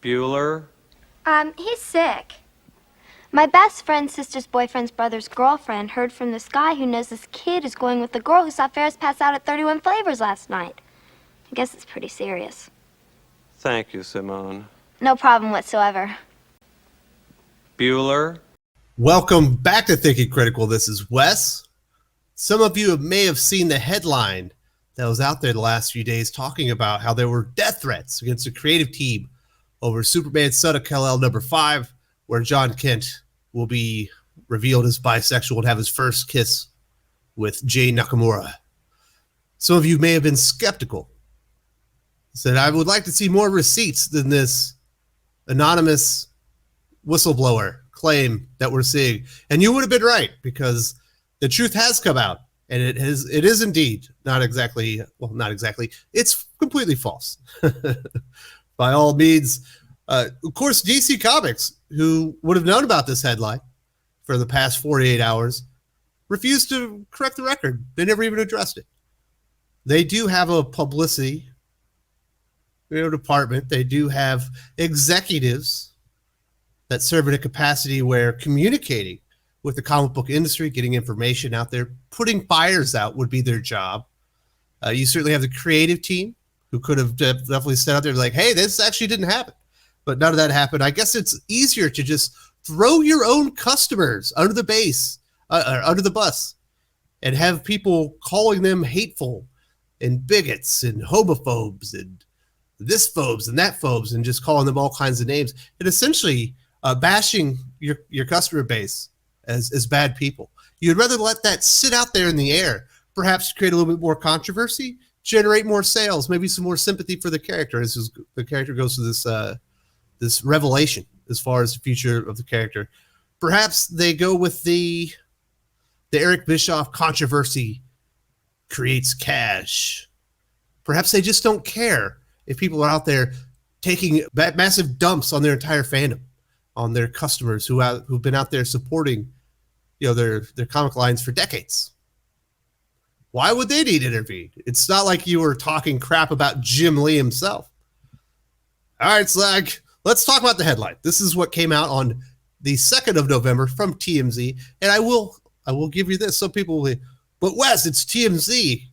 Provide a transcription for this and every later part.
Bueller? He's sick. My best friend's sister's boyfriend's brother's girlfriend heard from this guy who knows this kid is going with the girl who saw Ferris pass out at 31 Flavors last night. I guess it's pretty serious. Thank you, Simone. No problem whatsoever. Bueller? Welcome back to Thinking Critical. This is Wes. Some of you may have seen the headline that was out there the last few days talking about how there were death threats against the creative team over Superman Son of Kal-El #5, where John Kent will be revealed as bisexual and have his first kiss with Jay Nakamura. Some of you may have been skeptical. Said, I would like to see more receipts than this anonymous whistleblower claim that we're seeing. And you would have been right, because the truth has come out, and it is indeed not exactly, it's completely false. By all means, of course, DC Comics, who would have known about this headline for the past 48 hours, refused to correct the record. They never even addressed it. They do have a publicity department. They do have executives that serve in a capacity where communicating with the comic book industry, getting information out there, putting fires out would be their job. You certainly have the creative team who could have definitely said out there like, hey, this actually didn't happen. But none of that happened. I guess it's easier to just throw your own customers under the bus and have people calling them hateful and bigots and homophobes and this phobes and that phobes and just calling them all kinds of names and essentially bashing your customer base as bad people. You'd rather let that sit out there in the air, perhaps create a little bit more controversy, generate more sales, maybe some more sympathy for the character as the character goes through this revelation as far as the future of the character. Perhaps they go with the Eric Bischoff controversy creates cash. Perhaps they just don't care if people are out there taking massive dumps on their entire fandom, on their customers who've been out there supporting, their comic lines for decades. Why would they need to intervene? It's not like you were talking crap about Jim Lee himself. All right, Slag, let's talk about the headline. This is what came out on the 2nd of November from TMZ, and I will give you this. Some people will say, but Wes, it's TMZ.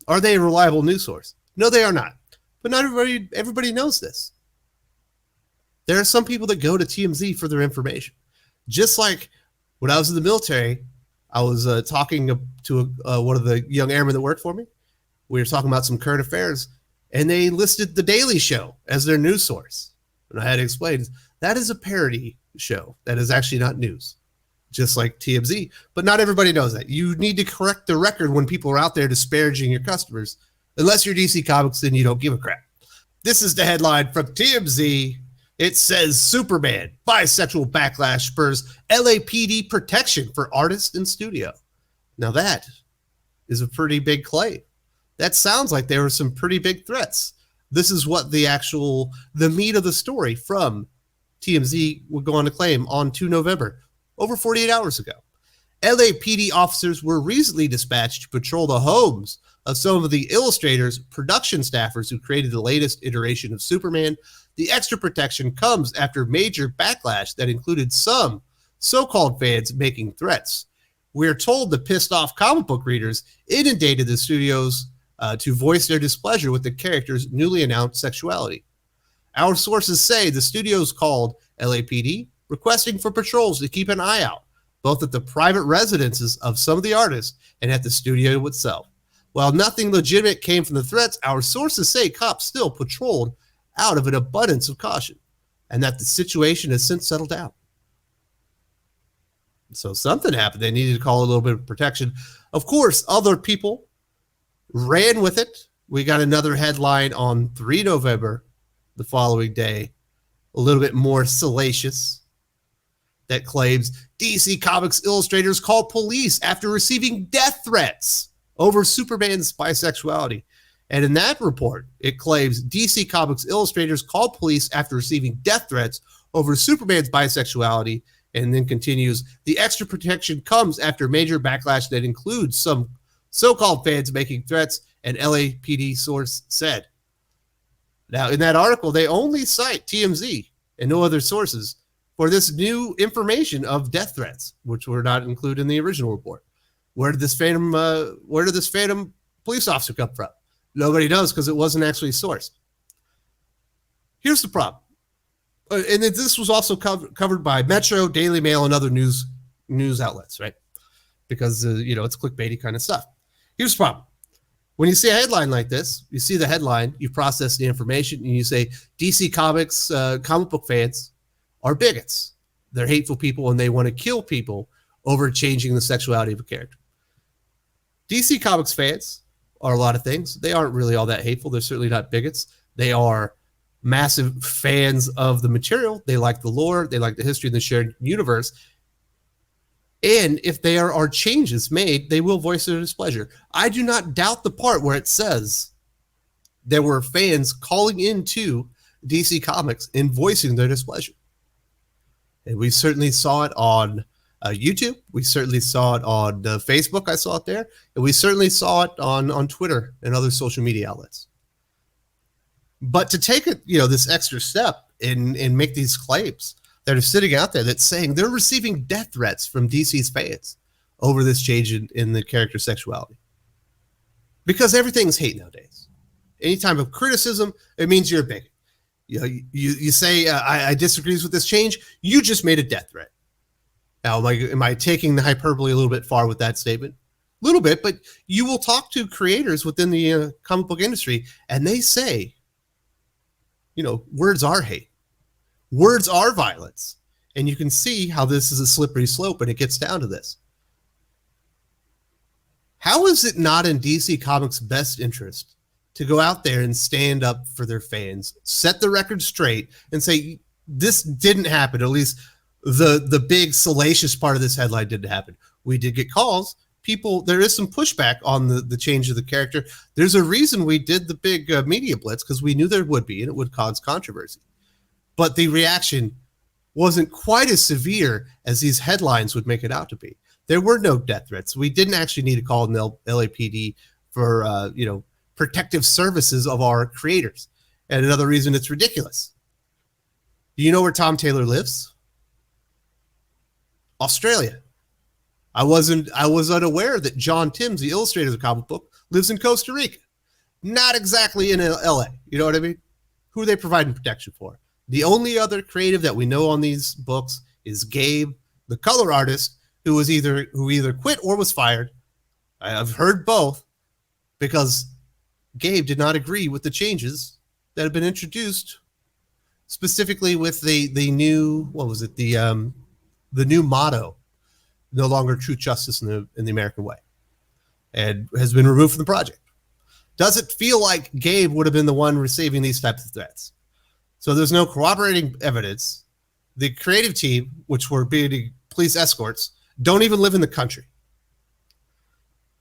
Are they a reliable news source? No, they are not. But not everybody knows this. There are some people that go to TMZ for their information. Just like when I was in the military, I was talking to one of the young airmen that worked for me. We were talking about some current affairs, and they listed The Daily Show as their news source. And I had to explain, that is a parody show. That is actually not news, just like TMZ. But not everybody knows that. You need to correct the record when people are out there disparaging your customers. Unless you're DC Comics, then you don't give a crap. This is the headline from TMZ. It says, Superman, bisexual backlash spurs LAPD protection for artist and studio. Now that is a pretty big claim. That sounds like there were some pretty big threats. This is what the meat of the story from TMZ would go on to claim on 2 November, over 48 hours ago. LAPD officers were recently dispatched to patrol the homes of some of the illustrators, production staffers who created the latest iteration of Superman. The extra protection comes after major backlash that included some so-called fans making threats. We're told the pissed off comic book readers inundated the studios to voice their displeasure with the character's newly announced sexuality. Our sources say the studios called LAPD, requesting for patrols to keep an eye out, both at the private residences of some of the artists and at the studio itself. While nothing legitimate came from the threats, our sources say cops still patrolled out of an abundance of caution, and that the situation has since settled down. So something happened. They needed to call a little bit of protection. Of course, other people ran with it. We got another headline on 3 November, the following day, a little bit more salacious, that claims DC Comics illustrators call police after receiving death threats over Superman's bisexuality. And in that report, it claims DC Comics illustrators called police after receiving death threats over Superman's bisexuality, and then continues, the extra protection comes after major backlash that includes some so-called fans making threats, an LAPD source said. Now, in that article, they only cite TMZ and no other sources for this new information of death threats, which were not included in the original report. Where did this phantom police officer come from? Nobody knows because it wasn't actually sourced. Here's the problem. And this was also covered by Metro, Daily Mail, and other news outlets, right? Because, it's clickbaity kind of stuff. Here's the problem. When you see a headline like this, you see the headline, you process the information, and you say DC Comics comic book fans are bigots. They're hateful people, and they want to kill people over changing the sexuality of a character. DC Comics fans are a lot of things. They aren't really all that hateful. They're certainly not bigots. They are massive fans of the material. They like the lore. They like the history of the shared universe. And if there are changes made, they will voice their displeasure. I do not doubt the part where it says there were fans calling into DC Comics and voicing their displeasure. And we certainly saw it on YouTube. We certainly saw it on Facebook. I saw it there. And we certainly saw it on Twitter and other social media outlets. But to take it, this extra step and make these claims that are sitting out there that's saying they're receiving death threats from DC's fans over this change in the character sexuality. Because everything's hate nowadays. Any time of criticism, it means you're a bigot. You say, I disagree with this change, you just made a death threat. Now, am I taking the hyperbole a little bit far with that statement? A little bit, but you will talk to creators within the comic book industry, and they say, words are hate. Words are violence. And you can see how this is a slippery slope, and it gets down to this. How is it not in DC Comics' best interest to go out there and stand up for their fans, set the record straight, and say, this didn't happen, at least the big salacious part of this headline didn't happen. We did get calls. There is some pushback on the change of the character. There's a reason we did the big media blitz, because we knew there would be, and it would cause controversy. But the reaction wasn't quite as severe as these headlines would make it out to be. There were no death threats. We didn't actually need to call an LAPD for, protective services of our creators. And another reason it's ridiculous. Do you know where Tom Taylor lives? Australia. I was unaware that John Timms, the illustrator of the comic book, lives in Costa Rica. Not exactly in LA. You know what I mean? Who are they providing protection for? The only other creative that we know on these books is Gabe, the color artist, who either quit or was fired. I've heard both, because Gabe did not agree with the changes that have been introduced, specifically with the new, the new motto, no longer true justice in the American way, and has been removed from the project. Does it feel like Gabe would have been the one receiving these types of threats? So there's no corroborating evidence. The creative team, which were being police escorts, don't even live in the country.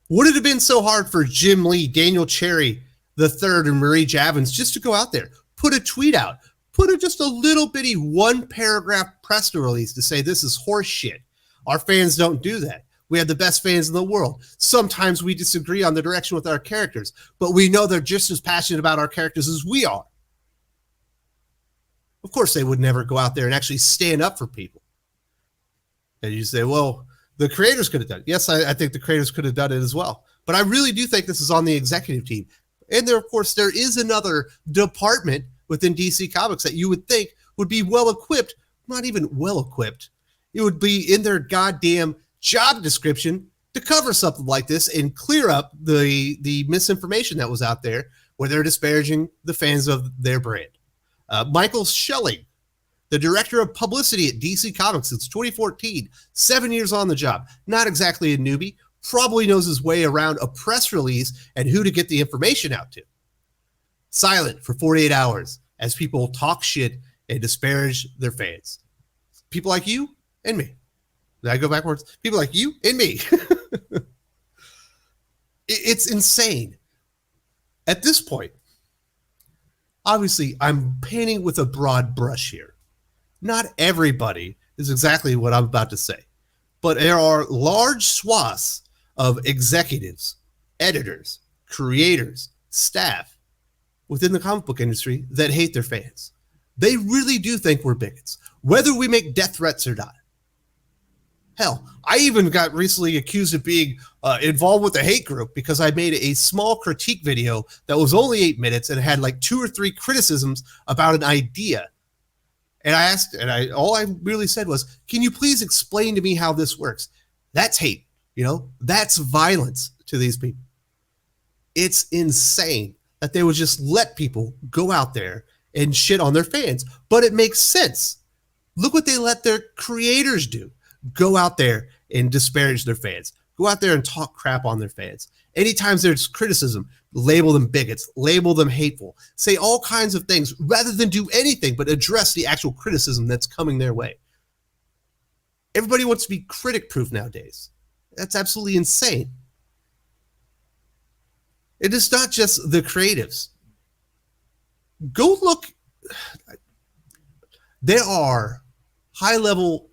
Would it have been so hard for Jim Lee, Daniel Cherry III, and Marie Javins just to go out there, put a tweet out, just a little bitty one-paragraph press release to say this is horse shit? Our fans don't do that. We have the best fans in the world. Sometimes we disagree on the direction with our characters, but we know they're just as passionate about our characters as we are. Of course, they would never go out there and actually stand up for people. And you say, well, the creators could have done it. Yes, I think the creators could have done it as well. But I really do think this is on the executive team. And there is another department within DC Comics that you would think would be well-equipped, not even well-equipped. It would be in their goddamn job description to cover something like this and clear up the misinformation that was out there where they're disparaging the fans of their brand. Michael Schelling, the director of publicity at DC Comics since 2014, 7 years on the job, not exactly a newbie, probably knows his way around a press release and who to get the information out to. Silent for 48 hours as people talk shit and disparage their fans. People like you and me. Did I go backwards? People like you and me. It's insane. At this point, obviously, I'm painting with a broad brush here. Not everybody is exactly what I'm about to say, but there are large swaths of executives, editors, creators, staff within the comic book industry that hate their fans. They really do think we're bigots, whether we make death threats or not. Hell, I even got recently accused of being involved with a hate group because I made a small critique video that was only 8 minutes and had like 2 or 3 criticisms about an idea. And I asked, and all I really said was, can you please explain to me how this works? That's hate, that's violence to these people. It's insane that they would just let people go out there and shit on their fans. But it makes sense. Look what they let their creators do. Go out there and disparage their fans. Go out there and talk crap on their fans. Anytime there's criticism, label them bigots, label them hateful, say all kinds of things rather than do anything but address the actual criticism that's coming their way. Everybody wants to be critic-proof nowadays. That's absolutely insane. It is not just the creatives. Go look. There are high-level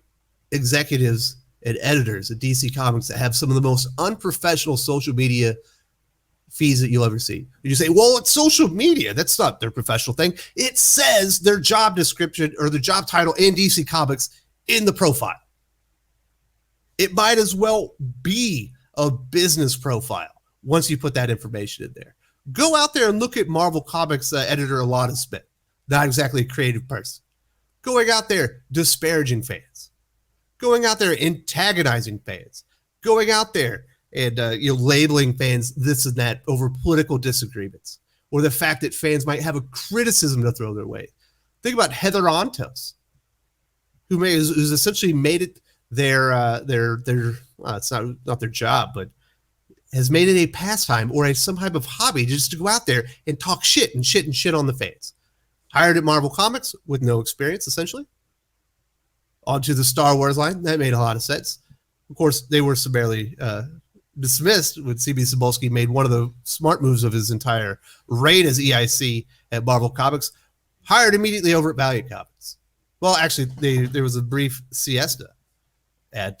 executives and editors at DC Comics that have some of the most unprofessional social media feeds that you'll ever see. You say, well, it's social media. That's not their professional thing. It says their job description or the job title in DC Comics in the profile. It might as well be a business profile once you put that information in there. Go out there and look at Marvel Comics editor Alana Smith, not exactly a creative person. Going out there disparaging fans. Going out there antagonizing fans. Going out there and labeling fans this and that over political disagreements. Or the fact that fans might have a criticism to throw their way. Think about Heather Antos, who's essentially made it their well, it's not their job, but has made it a pastime or some type of hobby just to go out there and talk shit on the fans. Hired at Marvel Comics with no experience, essentially. Onto the Star Wars line. That made a lot of sense. Of course, they were summarily dismissed when CB Cebulski made one of the smart moves of his entire reign as EIC at Marvel Comics. Hired immediately over at Valiant Comics. Well, actually, there was a brief siesta at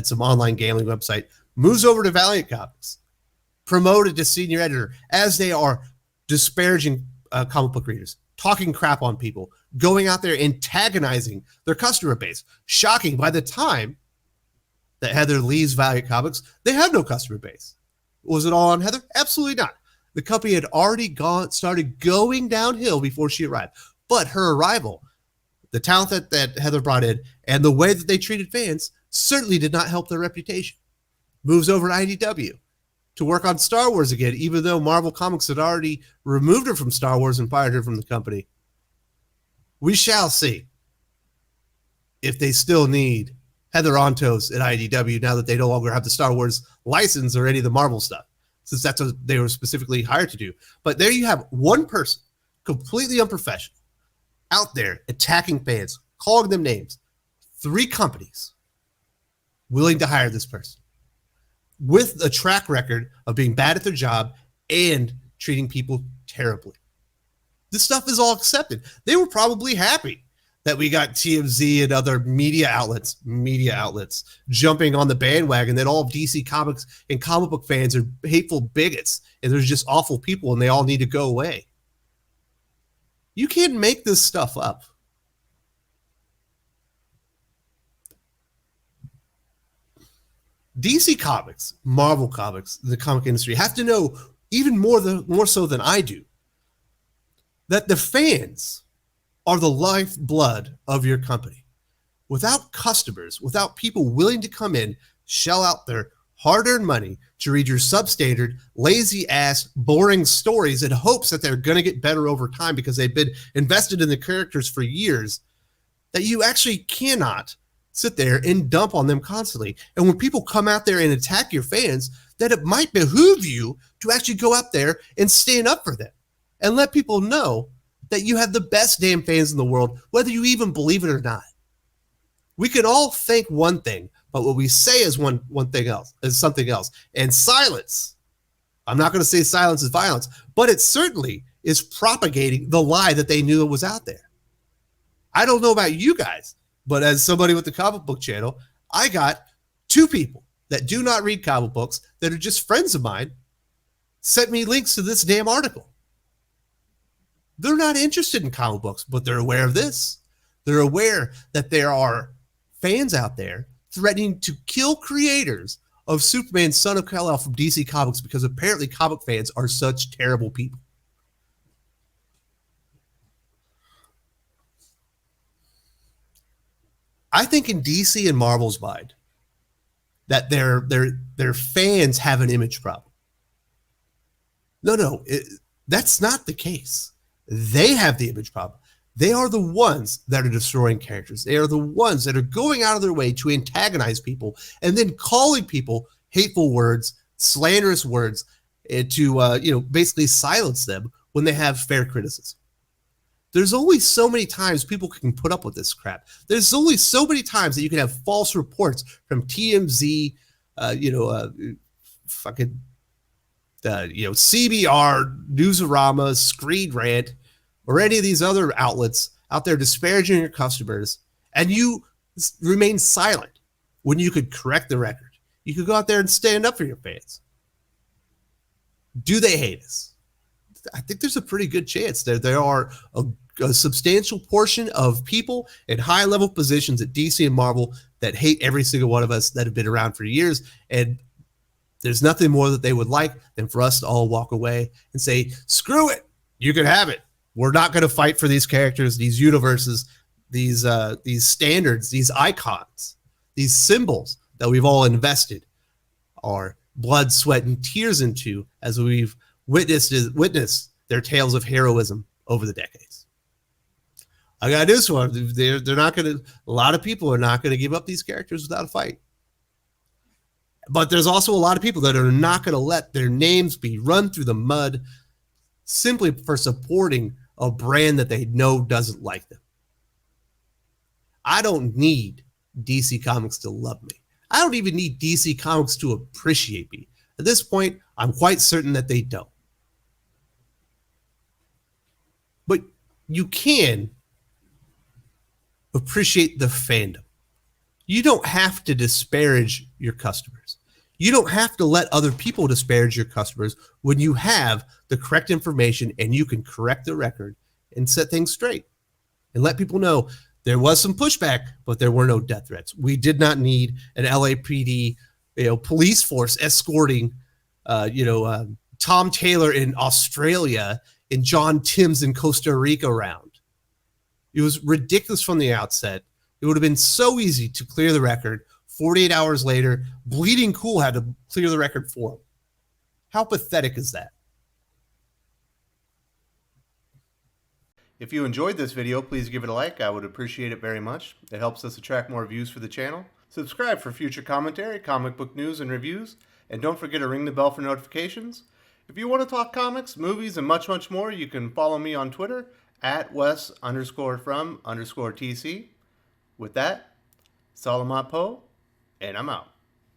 some online gambling website. Moves over to Valiant Comics. Promoted to senior editor as they are disparaging comic book readers, talking crap on people, going out there antagonizing their customer base. Shocking. By the time that Heather leaves Valiant Comics, they have no customer base. Was it all on Heather? Absolutely not. The company had already started going downhill before she arrived. But her arrival, the talent that Heather brought in, and the way that they treated fans certainly did not help their reputation. Moves over to IDW to work on Star Wars again, even though Marvel Comics had already removed her from Star Wars and fired her from the company. We shall see if they still need Heather Antos at IDW now that they no longer have the Star Wars license or any of the Marvel stuff, since that's what they were specifically hired to do. But there you have one person, completely unprofessional, out there attacking fans, calling them names. 3 companies willing to hire this person, with a track record of being bad at their job and treating people terribly. This stuff is all accepted. They were probably happy that we got TMZ and other media outlets jumping on the bandwagon that all of DC Comics and comic book fans are hateful bigots and they're just awful people and they all need to go away. You can't make this stuff up. DC Comics, Marvel Comics, the comic industry have to know even more so than I do that the fans are the lifeblood of your company. Without customers, without people willing to come in, shell out their hard-earned money to read your substandard, lazy-ass, boring stories in hopes that they're going to get better over time because they've been invested in the characters for years, that you actually cannot sit there and dump on them constantly. And when people come out there and attack your fans, that it might behoove you to actually go out there and stand up for them and let people know that you have the best damn fans in the world, whether you even believe it or not. We can all think one thing, but what we say is one thing else, is something else. And silence, I'm not going to say silence is violence, but it certainly is propagating the lie that they knew it was out there. I don't know about you guys, but as somebody with the comic book channel, I got 2 people that do not read comic books that are just friends of mine sent me links to this damn article. They're not interested in comic books, but they're aware of this. They're aware that there are fans out there threatening to kill creators of Superman Son of Kal-El from DC Comics because apparently comic fans are such terrible people. I think in DC and Marvel's mind that their fans have an image problem. No, that's not the case. They have the image problem. They are the ones that are destroying characters. They are the ones that are going out of their way to antagonize people and then calling people hateful words, slanderous words, and to basically silence them when they have fair criticism. There's only so many times people can put up with this crap. There's only so many times that you can have false reports from TMZ, CBR, Newsarama, Screen Rant, or any of these other outlets out there disparaging your customers, and you remain silent when you could correct the record. You could go out there and stand up for your fans. Do they hate us? I think there's a pretty good chance that there are a substantial portion of people in high-level positions at DC and Marvel that hate every single one of us that have been around for years, and there's nothing more that they would like than for us to all walk away and say, screw it, you can have it. We're not going to fight for these characters, these universes, these standards, these icons, these symbols that we've all invested our blood, sweat, and tears into as we've witnessed their tales of heroism over the decades. I got this one. They're not going to. A lot of people are not going to give up these characters without a fight. But there's also a lot of people that are not going to let their names be run through the mud simply for supporting a brand that they know doesn't like them. I don't need DC Comics to love me. I don't even need DC Comics to appreciate me. At this point, I'm quite certain that they don't. But you can appreciate the fandom. You don't have to disparage your customers. You don't have to let other people disparage your customers when you have the correct information and you can correct the record and set things straight and let people know there was some pushback, but there were no death threats. We did not need an LAPD, police force escorting, Tom Taylor in Australia and John Timms in Costa Rica around. It was ridiculous from the outset. It would have been so easy to clear the record. 48 hours later, Bleeding Cool had to clear the record for him. How pathetic is that? If you enjoyed this video, please give it a like. I would appreciate it very much. It helps us attract more views for the channel. Subscribe for future commentary, comic book news, and reviews. And don't forget to ring the bell for notifications. If you want to talk comics, movies, and much, much more, you can follow me on Twitter at Wes_from_TC. With that, Salamat Po, and I'm out.